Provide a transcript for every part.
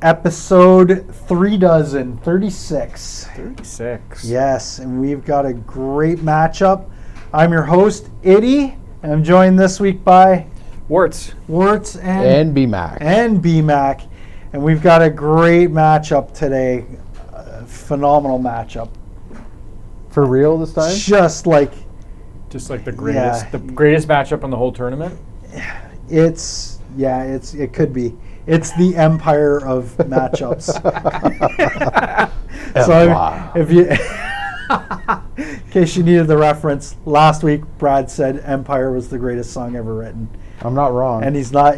Episode 36. 36. Yes, and we've got a great matchup. I'm your host, Itty, and I'm joined this week by Warts and BMAC. And we've got a great matchup today. A phenomenal matchup. For real this time? Just like the greatest matchup in the whole tournament. It could be. It's the empire of matchups. So if you, in case you needed the reference, last week Brad said Empire was the greatest song ever written. I'm not wrong. And he's not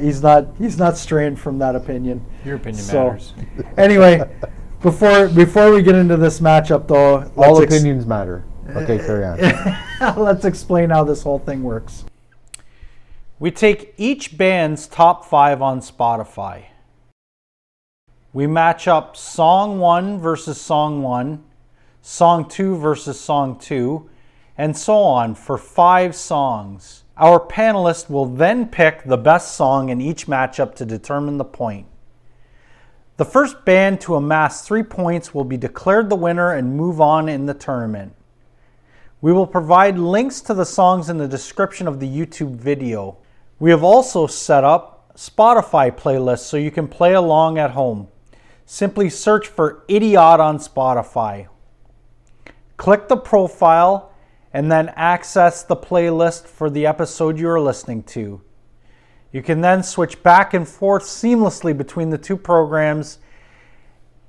straying from that opinion. Your opinion matters. Anyway, before we get into this matchup though, all opinions matter. Okay, carry on. Let's explain how this whole thing works. We take each band's top 5 on Spotify. We match up song 1 versus song 1, song 2 versus song 2, and so on for 5 songs. Our panelist will then pick the best song in each matchup to determine the point. The first band to amass 3 points will be declared the winner and move on in the tournament. We will provide links to the songs in the description of the YouTube video. We have also set up Spotify playlists so you can play along at home. Simply search for Idiot on Spotify. Click the profile and then access the playlist for the episode you are listening to. You can then switch back and forth seamlessly between the two programs,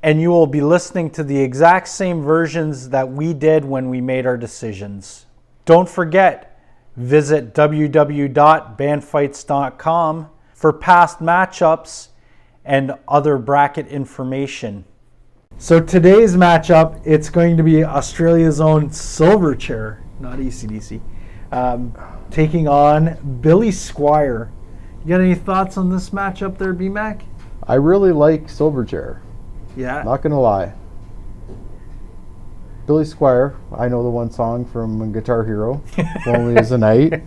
and you will be listening to the exact same versions that we did when we made our decisions. Don't forget, visit www.bandfights.com for past matchups and other bracket information. So today's matchup, it's going to be Australia's own Silverchair, not ECDC, taking on Billy Squier. You got any thoughts on this matchup there, BMAC? I really like Silverchair. Yeah. Not going to lie. Billy Squier, I know the one song from Guitar Hero, Lonely as a Night.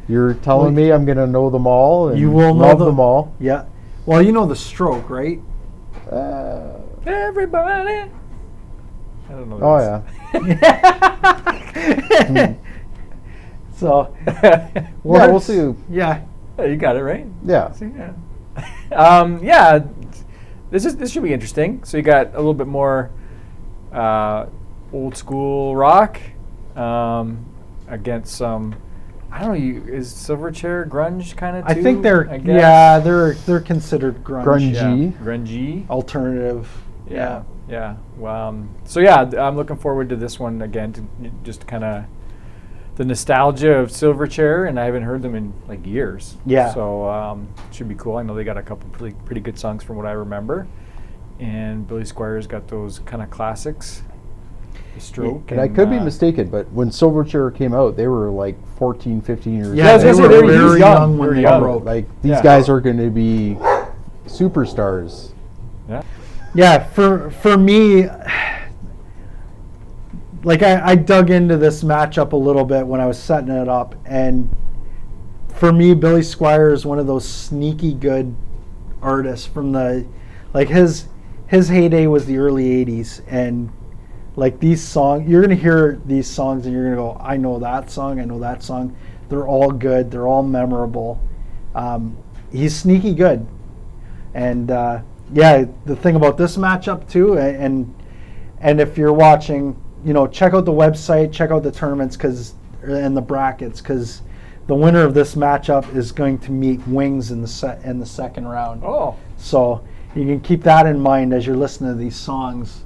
You're telling me I'm going to know them all and you will love know them all? Yeah. Well, you know the Stroke, right? Everybody. I don't know. Oh, yeah. So, yeah, we'll see. Yeah. You got it right. Yeah. See, This should be interesting. So you got a little bit more old school rock against some. I don't know. Is Silverchair grunge kind of? I think they're considered grunge. Grungy. Yeah. Grungy. Alternative. Yeah. Well, I'm looking forward to this one again. To just kind of the nostalgia of Silverchair, and I haven't heard them in like years. Yeah. So should be cool. I know they got a couple pretty good songs from what I remember, and Billy Squier's got those kind of classics. The Stroke. And I could be mistaken, but when Silverchair came out, they were like 14, 15 years old. Yeah, they were very young when they broke. Like, these guys are going to be superstars. Yeah. Yeah, for me, like I dug into this matchup a little bit when I was setting it up, and for me, Billy Squier is one of those sneaky good artists from the, like his heyday was the early 80s, and like these songs, you're going to hear these songs and you're going to go, I know that song. They're all good. They're all memorable. He's sneaky good. And the thing about this matchup too, and if you're watching, check out the website, check out the tournaments and the brackets, because the winner of this matchup is going to meet Wings in the second round. Oh. So you can keep that in mind as you're listening to these songs.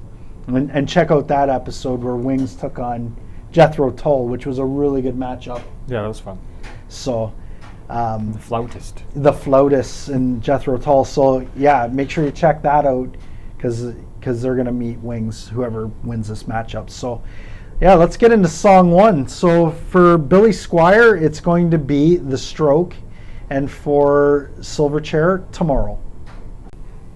And check out that episode where Wings took on Jethro Tull, which was a really good matchup. Yeah, that was fun. So, the flautist. The flautist and Jethro Tull. So, yeah, make sure you check that out because they're going to meet Wings, whoever wins this matchup. So, yeah, let's get into song 1. So, for Billy Squier, it's going to be The Stroke, and for Silverchair, Tomorrow.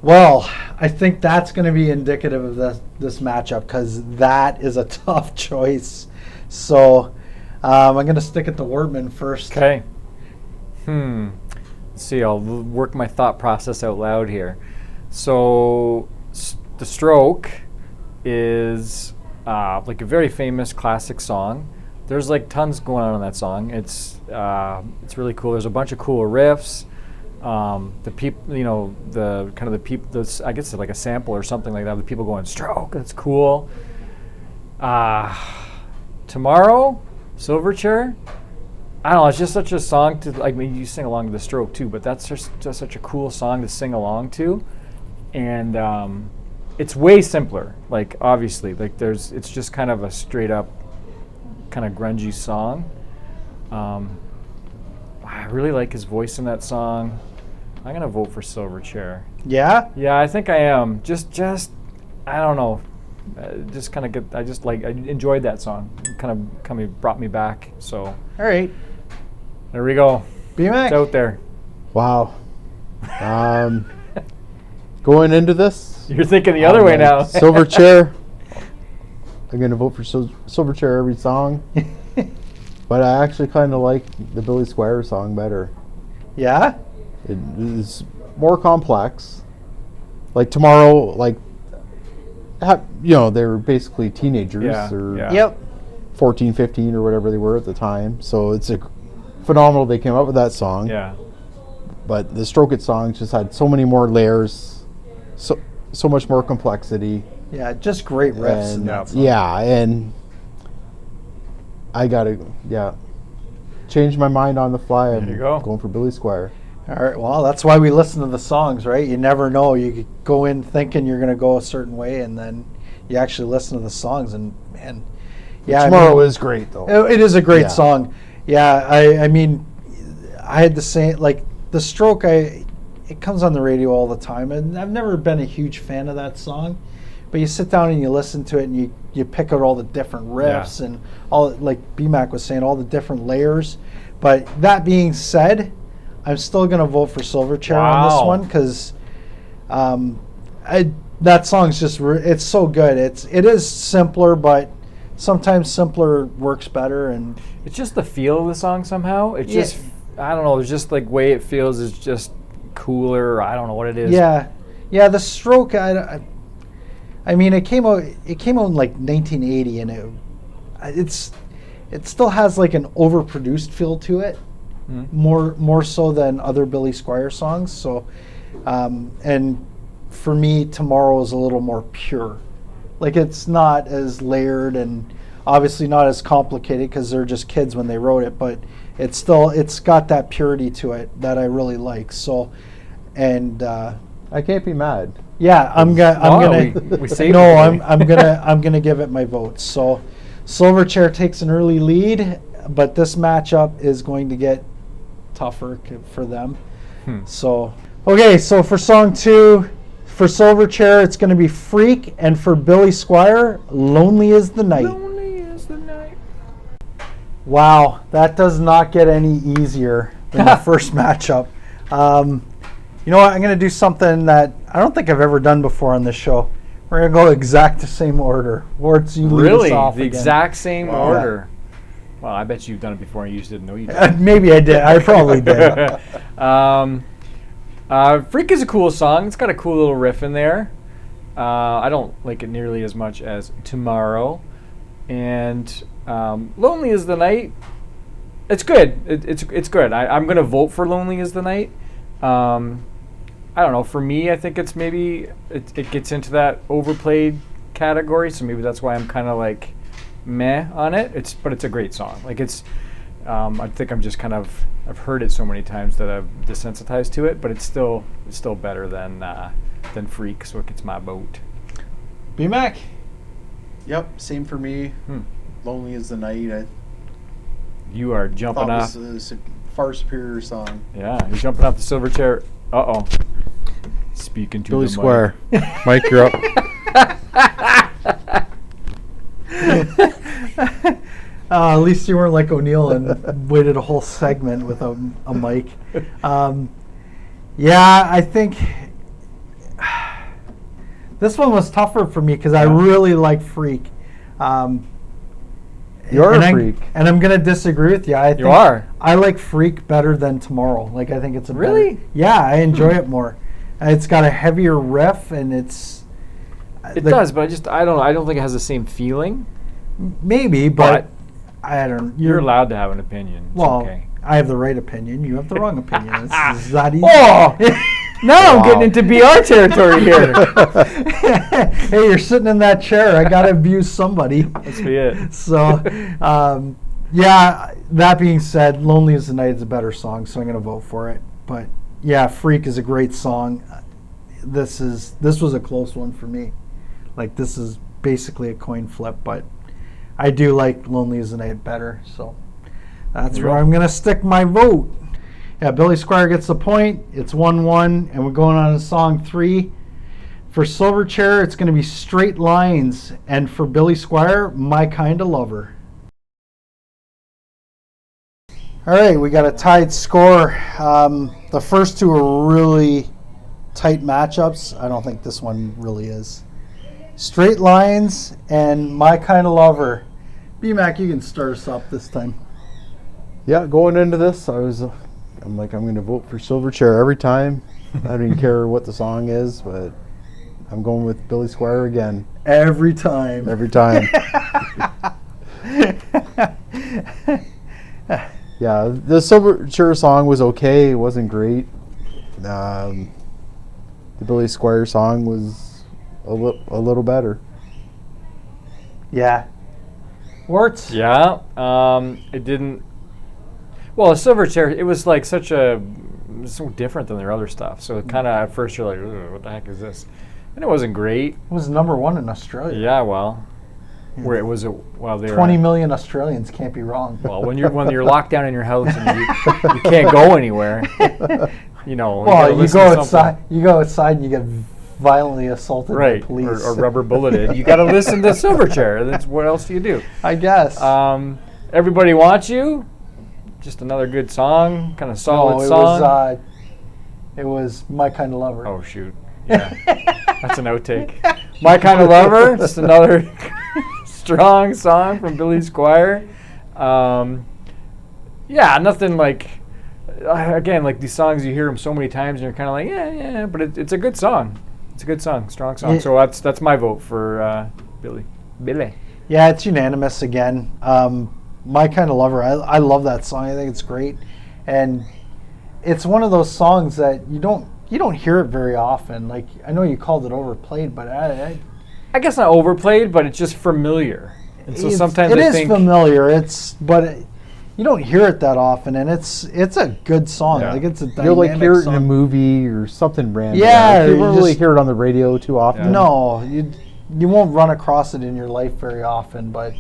Well, I think that's going to be indicative of this matchup because that is a tough choice. So I'm going to stick at the Wortman first. Okay. Let's see, I'll work my thought process out loud here. So The Stroke is like a very famous classic song. There's like tons going on in that song. It's really cool. There's a bunch of cool riffs. The people, you know, the kind of the people. I guess it's like a sample or something like that. The people going Stroke. That's cool. Tomorrow, Silverchair. I don't know. It's just such a song to like. I mean, you sing along to The Stroke too, but that's just such a cool song to sing along to, and it's way simpler. Like obviously, like it's just kind of a straight up, kind of grungy song. I really like his voice in that song. I'm gonna vote for Silverchair. Yeah? Yeah, I think I am. Just I don't know. Just kind of get. I enjoyed that song. Kind of brought me back. So. All right. There we go. BMAC. It's out there. Wow. Going into this, You're thinking the other way now. Silverchair. I'm going to vote for Silverchair every song. But I actually kind of like the Billy Squier song better. Yeah? It is more complex. Like Tomorrow, like, you know, they were basically teenagers or Yep. 14, 15 or whatever they were at the time. So it's phenomenal they came up with that song. Yeah. But the Stroke It songs just had so many more layers, so much more complexity. Yeah, just great riffs in that song. Yeah, and I gotta change my mind on the fly. There you go. I'm going for Billy Squier. All right, well, that's why we listen to the songs, right? You never know. You could go in thinking you're going to go a certain way, and then you actually listen to the songs, and man, yeah. Tomorrow is great, though. It is a great song. Yeah, I mean, I had the same, like, The Stroke, it comes on the radio all the time, and I've never been a huge fan of that song, but you sit down and you listen to it, and you pick out all the different riffs and all, like BMAC was saying, all the different layers. But that being said, I'm still going to vote for Silverchair on this one because that song's just, it's so good. It is simpler, but sometimes simpler works better. And It's just the feel of the song somehow. It's just, I don't know, it's just like way it feels is just cooler. I don't know what it is. Yeah. The Stroke, I mean, it came out in like 1980, and it still has like an overproduced feel to it. More so than other Billy Squier songs. So, and for me, Tomorrow is a little more pure. Like it's not as layered and obviously not as complicated because they're just kids when they wrote it. But it's got that purity to it that I really like. So, and I can't be mad. Yeah, I'm gonna give it my vote. So, Silverchair takes an early lead, but this matchup is going to get tougher for them. So, okay, so for song 2, for Silverchair, it's going to be Freak, and for Billy Squier, Lonely is the Night. Lonely is the night. Wow, that does not get any easier than the first matchup. You know what? I'm going to do something that I don't think I've ever done before on this show. We're going to go exact the same order. Warts, you lead us off the again. exact same order. Well, I bet you've done it before and you just didn't know you did. Maybe I did. I probably did. Freak is a cool song. It's got a cool little riff in there. I don't like it nearly as much as Tomorrow. And Lonely is the Night. It's good. It's good. I'm going to vote for Lonely is the Night. I don't know. For me, I think it's maybe it gets into that overplayed category. So maybe that's why I'm kind of like meh on it. But it's a great song. Like it's, I think I'm just kind of, I've heard it so many times that I've desensitized to it. But it's still better than Freak. So it gets my vote. BMAC. Yep, same for me. Lonely is the Night. You are jumping off. Was a far superior song. Yeah, you're jumping off the Silverchair. Uh-oh. Speaking to Billy the Squier. Mike, you're up. At least you weren't like O'Neill and waited a whole segment with a mic. Yeah, I think This one was tougher for me because I really like Freak. You're a freak. And I'm going to disagree with you. You are? I like Freak better than Tomorrow. Like, I think it's a Really? better, yeah, I enjoy it more. It's got a heavier riff, and it's... It does, but I don't think it has the same feeling. Maybe, but I don't... You're allowed to have an opinion. It's Well, okay. I have the right opinion. You have the wrong opinion. It's that easy. Oh! Now I'm getting into BR territory here. Hey, you're sitting in that chair. I got to abuse somebody. Let's be it. So, yeah, that being said, Lonely as the Night is a better song, so I'm going to vote for it. But, yeah, Freak is a great song. This was a close one for me. Like, this is basically a coin flip, but I do like Lonely as the Night better, so that's where I'm going to stick my vote. Yeah, Billy Squier gets the point. It's 1-1, and we're going on to song 3. For Silverchair, it's going to be Straight Lines, and for Billy Squier, My Kinda Lover. All right, we got a tied score. The first two are really tight matchups. I don't think this one really is. Straight Lines and My Kinda Lover. B-Mac, you can start us up this time. Yeah, going into this, I'm going to vote for Silverchair every time. I don't even care what the song is, but I'm going with Billy Squier again. Every time. Every time. Yeah, the Silverchair song was okay. It wasn't great. The Billy Squier song was a little better. Yeah. Warts? Yeah. It didn't. Well, a Silverchair, it was like so different than their other stuff. So kind of at first you're like, what the heck is this? And it wasn't great. It was #1 in Australia. Yeah, well, where it was they were 20 million Australians can't be wrong. Well, when you're locked down in your house and you can't go anywhere, you know. Well, you go outside. You go outside and you get violently assaulted by police or rubber bulleted. You got to listen to Silverchair. That's what else do you do? I guess. Everybody Wants You. Just another good song, kind of solid no, song. It was My Kinda Lover. Oh shoot! Yeah, that's an outtake. My Kinda Lover, just another strong song from Billy Squier. Yeah, nothing like. Again, like these songs, you hear them so many times, and you're kind of like, yeah, but it's a good song. It's a good song, strong song. So that's my vote for Billy. Yeah, it's unanimous again. My Kinda Lover, I love that song. I think it's great, and it's one of those songs that you don't hear it very often. Like, I know you called it overplayed, but I guess not overplayed, but it's just familiar. And so sometimes it is familiar. You don't hear it that often, and it's a good song. Yeah. Like, it's a dynamic You'll like hear it song. in a movie or something random. Yeah, you won't really hear it on the radio too often. Yeah. No, you won't run across it in your life very often, but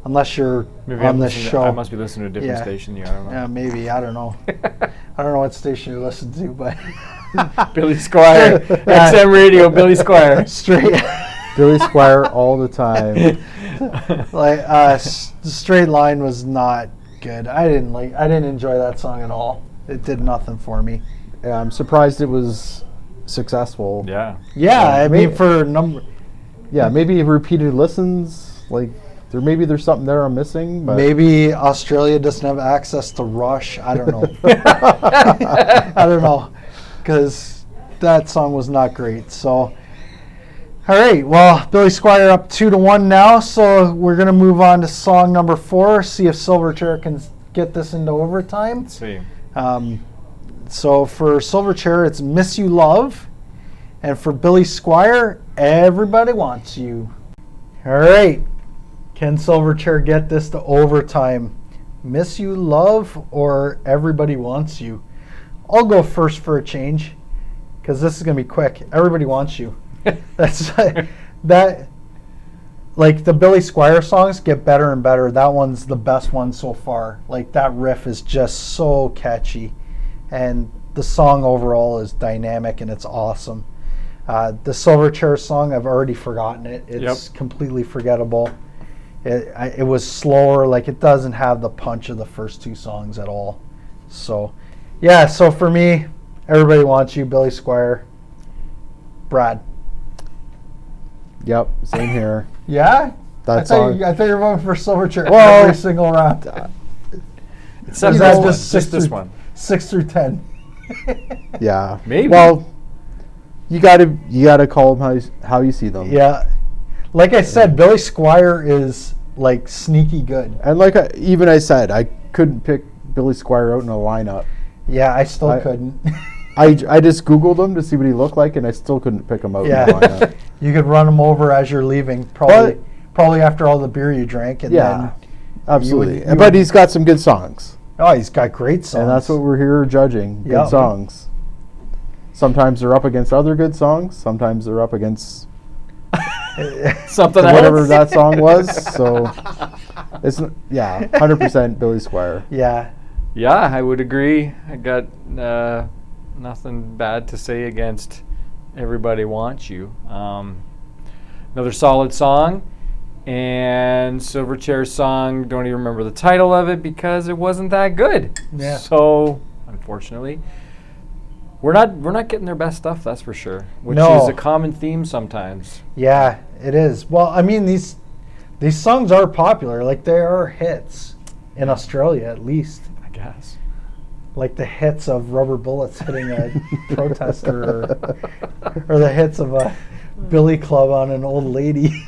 unless you're on this show. I must be listening to a different station. Yeah, I don't know. Yeah, maybe. I don't know. I don't know what station you listen to, but Billy Squier, XM Radio, Billy Squier, straight. Billy Squier all the time. Like Straight Line was not good. I didn't enjoy that song at all. It did nothing for me. Yeah, I'm surprised it was successful. Yeah. Yeah, I mean for number. Yeah, maybe repeated listens. Like there's something there I'm missing. But maybe Australia doesn't have access to Rush. I don't know. I don't know, because that song was not great. So, all right. Well, Billy Squier up 2-1 now. So we're gonna move on to song number 4. See if Silverchair can get this into overtime. Let's see. So for Silverchair, it's Miss You Love. And for Billy Squier, Everybody Wants You. All right. Can Silverchair get this to overtime? Miss You Love or Everybody Wants You? I'll go first for a change, because this is going to be quick. Everybody Wants You. That's that. Like, the Billy Squier songs get better and better. That one's the best one so far. Like, that riff is just so catchy. And the song overall is dynamic and it's awesome. The Silverchair song, I've already forgotten it. It's completely forgettable. It was slower. Like, it doesn't have the punch of the first two songs at all. So, yeah. So for me, Everybody Wants You, Billy Squier. Brad. Yep, same here. Yeah? That song. I thought you were voting for Silverchair Well, every single round. Except Is this that one. just Just six this through- one. 6 through 10. Yeah. Maybe. Well, you gotta call them how you see them. Yeah. Like I said, Billy Squier is like sneaky good. And like I said, I couldn't pick Billy Squier out in a lineup. Yeah, I still couldn't. I just Googled him to see what he looked like, and I still couldn't pick him out in a lineup. You could run him over as you're leaving, probably after all the beer you drank. And Yeah, then absolutely. you But would- he's got some good songs. Oh, he's got great songs. And that's what we're here judging. Good Yep. songs. Sometimes they're up against other good songs. Sometimes they're up against Something whatever else. that song was. So it's 100% Billy Squier. Yeah. Yeah, I would agree. I got nothing bad to say against Everybody Wants You. Another solid song. And Silverchair's song, don't even remember the title of it because it wasn't that good. Yeah. So, unfortunately, we're not getting their best stuff, that's for sure. Which No. is a common theme sometimes. Yeah, it is. Well, I mean, these songs are popular. Like, they are hits in Australia, at least. I guess. Like the hits of rubber bullets hitting a protester, or the hits of a billy club on an old lady.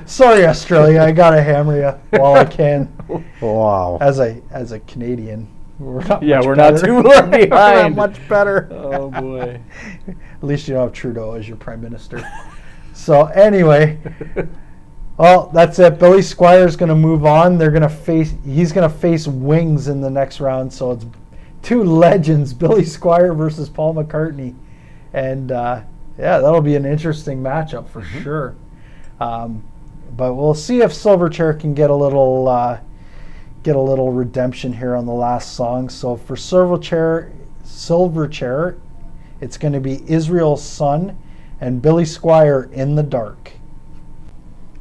Sorry, Australia, I gotta hammer you while I can. Wow. As a Canadian, we're not not too far We're not behind. much better. Oh boy. At least you don't have Trudeau as your prime minister. So anyway, well, that's it. Billy Squier's going to move on. He's going to face Wings in the next round. So it's two legends, Billy Squier versus Paul McCartney, and that'll be an interesting matchup for sure. But we'll see if Silverchair can get a little redemption here on the last song. So for Silverchair, it's going to be Israel's Son and Billy Squier, In the Dark.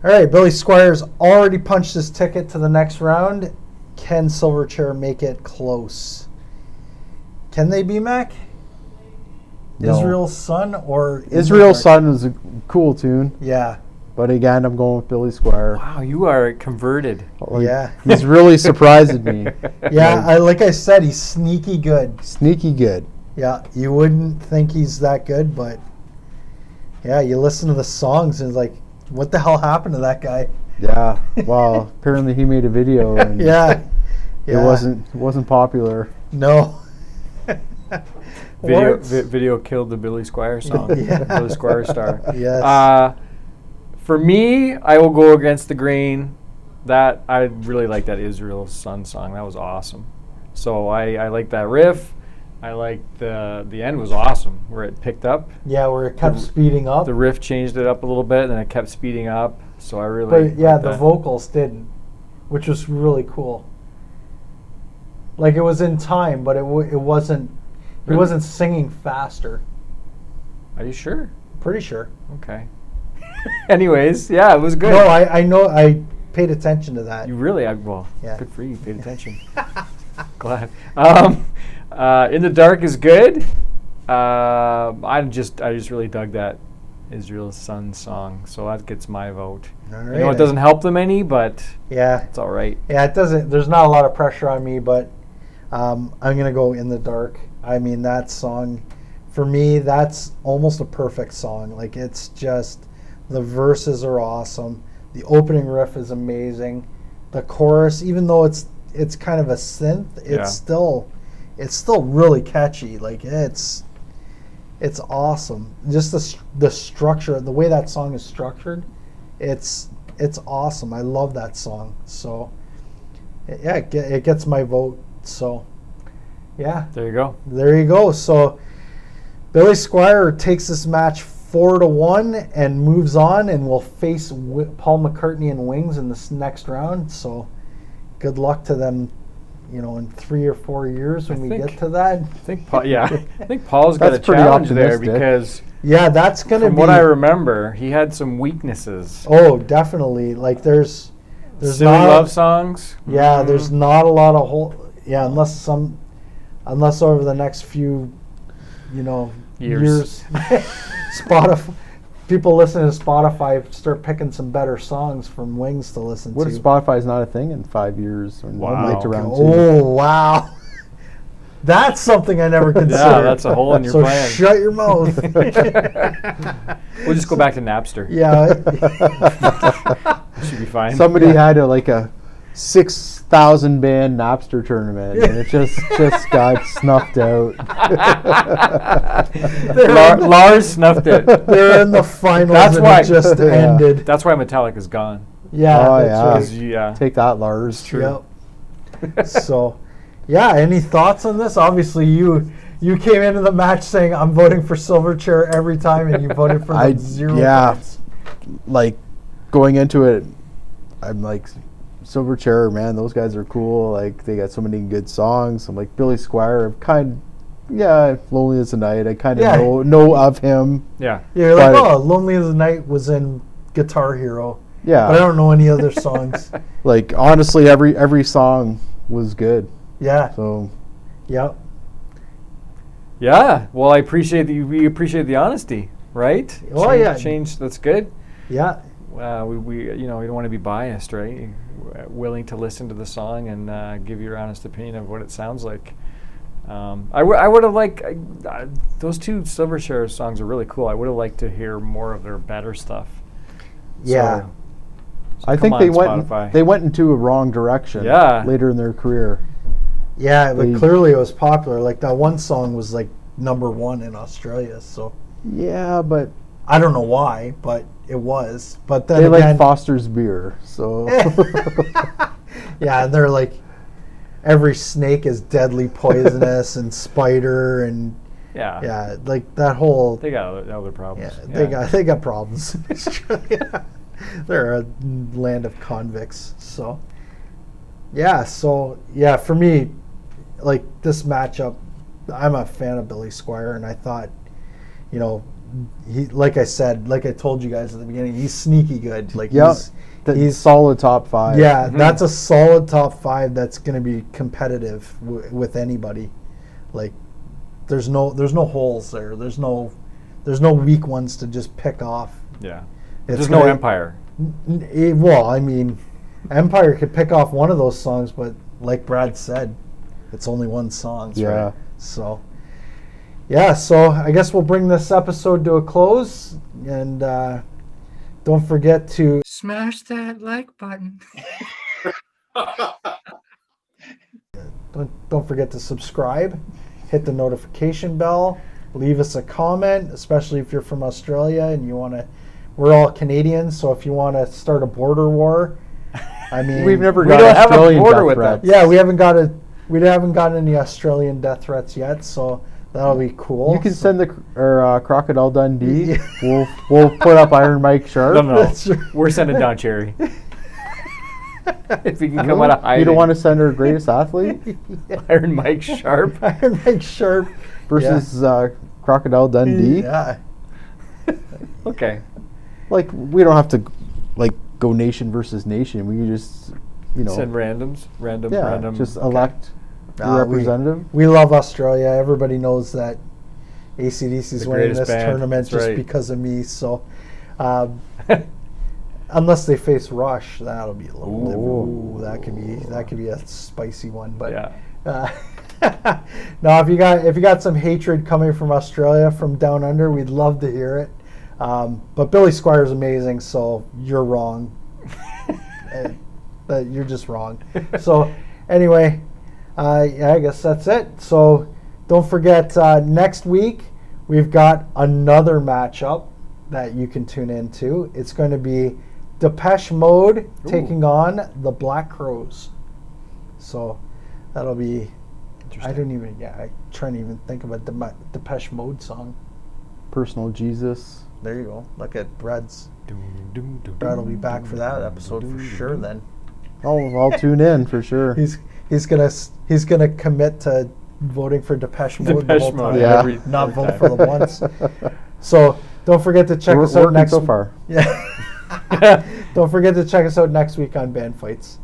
All right, Billy Squier's already punched his ticket to the next round. Can Silverchair make it close? Can they, B-Mac? No. Israel's Son or In the Israel's Dark? Son was a cool tune, Yeah. but again, I'm going with Billy Squier. Wow, you are converted. Like, Yeah. He's really surprising me. Yeah, like I said, he's sneaky good. Sneaky good. Yeah, you wouldn't think he's that good, but yeah, you listen to the songs and it's like, what the hell happened to that guy? Yeah. Well, apparently he made a video and Yeah. it wasn't popular. No. Video killed the Billy Squier song. Yeah. Billy Squier star. Yes. For me, I will go against the grain. That I really like that Israel's Son song. That was awesome. So I like that riff. I like the end was awesome where it picked up. Yeah, where it kept speeding up. The riff changed it up a little bit, and then it kept speeding up. So I really. But yeah, liked the that. vocals didn't, which was really cool. Like it was in time, but it wasn't. He Really? wasn't singing faster. Are you sure? Pretty sure. Okay. Anyways, yeah, it was good. No, I know. I paid attention to that. You really, Yeah. good for you. Paid attention. Glad. In the Dark is good. I just really dug that Israel's Son song, so that gets my vote. All I right. know it doesn't help them any, but Yeah. it's all right. Yeah, it doesn't. There's not a lot of pressure on me, but I'm gonna go In the Dark. I mean, that song, for me, that's almost a perfect song. Like it's just, the verses are awesome. The opening riff is amazing. The chorus, even though it's kind of a synth, it's still really catchy. Like it's awesome. Just the structure, the way that song is structured, it's awesome. I love that song. So yeah, it gets my vote. So yeah, There you go. there you go. So Billy Squier takes this match 4-1 and moves on, and will face Paul McCartney and Wings in this next round. So good luck to them, in 3 or 4 years when we think- get to that. I think I think Paul's got a That's pretty challenge there optimistic. because Yeah, that's gonna from be. what I remember, he had some weaknesses. Oh, definitely. Like there's Silly not. love songs. Yeah, there's not a lot of unless over the next few, years, people listening to Spotify start picking some better songs from Wings to listen What to. if Spotify's not a thing in 5 years? When Wow. Mike's around too? Oh, wow. That's something I never considered. Yeah, that's a hole in your so plan. shut your mouth. We'll just go back to Napster. Yeah. Should be fine. Somebody had a 6,000 band Napster tournament, and it just got snuffed out. Lars snuffed it. They're in the finals That's and why- it just Yeah. ended. That's why Metallica's gone. Yeah, Oh, that's yeah. right. 'Cause yeah. Take that, Lars. True. Yep. So, yeah, any thoughts on this? Obviously, you came into the match saying, I'm voting for Silverchair every time, and you voted for the 0 yeah. points. Like going into it, I'm like, Silverchair, man, those guys are cool. Like they got so many good songs. I'm like Billy Squier. Lonely as a Night. I kind of Yeah. know of him. Yeah. Yeah, you're like, But- oh, Lonely as the Night was in Guitar Hero. Yeah, But I don't know any other songs. like honestly, every song was good. Yeah, So yep. Yeah. Well, we appreciate the honesty, right? Oh, yeah. Change. That's good. Yeah, We don't want to be biased, right? Willing to listen to the song and give your honest opinion of what it sounds like. I would have liked those two Silverchair songs are really cool. I would have liked to hear more of their better stuff. yeah. So I come think on, Spotify. they went into a wrong direction. Yeah. Later in their career. Yeah, but They- clearly it was popular. Like that one song was like #1 in Australia. So Yeah, but I don't know why, but it was. But then they again, like Foster's beer, so yeah, and they're like every snake is deadly poisonous and spider and yeah, like that whole They got other problems. they got problems in Australia. They're a land of convicts. So for me, like this matchup, I'm a fan of Billy Squier, and I thought, he, like I told you guys at the beginning, he's sneaky good. Like yeah, he's solid top 5. yeah, that's a solid top 5 that's going to be competitive with anybody. Like there's no holes there. There's no weak ones to just pick off. Yeah. It's There's no gonna- Empire. Well, I mean, Empire could pick off one of those songs, but like Brad said, it's only one song. Yeah. Right? So, yeah, so I guess we'll bring this episode to a close. And don't forget to Smash that like button. don't forget to subscribe, hit the notification bell, leave us a comment, especially if you're from Australia and you want to. We're all Canadians, so if you want to start a border war, I mean, We've never We got don't have a Australian border death with threats. Yeah, we haven't gotten any Australian death threats yet, so that'll be cool. You can send the Crocodile Dundee. Yeah. We'll put up Iron Mike Sharp. No. That's right. We're sending down Cherry. If he can come out of hiding. You don't want to send our greatest athlete Iron Mike Sharp. Iron Mike Sharp versus Crocodile Dundee. Yeah. Okay. Like we don't have to go nation versus nation. We can just Send randoms. Random. just elect your we- representative. We love Australia. Everybody knows that AC/DC is The winning greatest this band. tournament That's just right. because of me. So, unless they face Rush, that'll be a little Ooh. that could be a spicy one. But Yeah. no, if you got some hatred coming from Australia from down under, we'd love to hear it. But Billy Squier is amazing, so you're wrong. You're just wrong. So anyway, I guess that's it. So don't forget, next week we've got another matchup that you can tune into. It's going to be Depeche Mode taking on the Black Crowes. So that'll be. I trying to even think of a Depeche Mode song. Personal Jesus. There you go. Look at Brad's. Brad will be back for that episode for sure. Then I'll tune in for sure. he's gonna commit to voting for Depeche Mode the Depeche whole Mode. time. Yeah. Not every vote time. for them once. So don't forget to check We're us out working next. so far. Yeah. Don't forget to check us out next week on Band Fights.